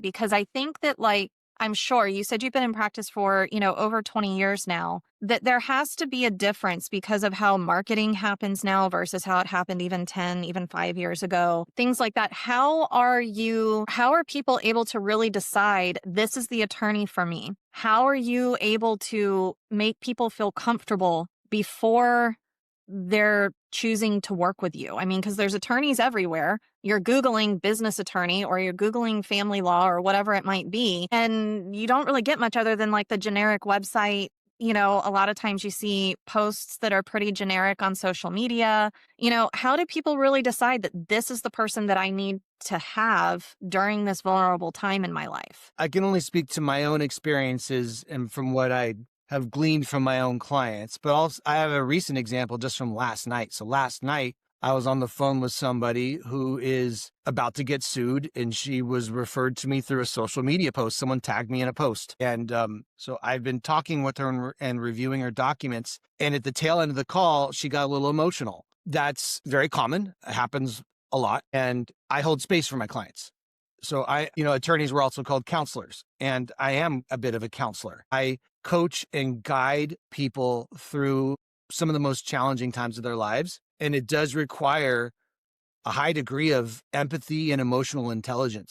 because I think that, like, I'm sure you said you've been in practice for, over 20 years now, that there has to be a difference because of how marketing happens now versus how it happened even 10, even 5 years ago, things like that. How are people able to really decide this is the attorney for me? How are you able to make people feel comfortable before they're choosing to work with you? I mean, because there's attorneys everywhere. You're Googling business attorney or you're Googling family law or whatever it might be. And you don't really get much other than like the generic website. A lot of times you see posts that are pretty generic on social media. How do people really decide that this is the person that I need to have during this vulnerable time in my life? I can only speak to my own experiences and from what I have gleaned from my own clients, but also I have a recent example just from last night. So last night, I was on the phone with somebody who is about to get sued, and she was referred to me through a social media post. Someone tagged me in a post. And so I've been talking with her and reviewing her documents. And at the tail end of the call, she got a little emotional. That's very common. It happens a lot. And I hold space for my clients. So attorneys were also called counselors, and I am a bit of a counselor. I coach and guide people through some of the most challenging times of their lives. And it does require a high degree of empathy and emotional intelligence.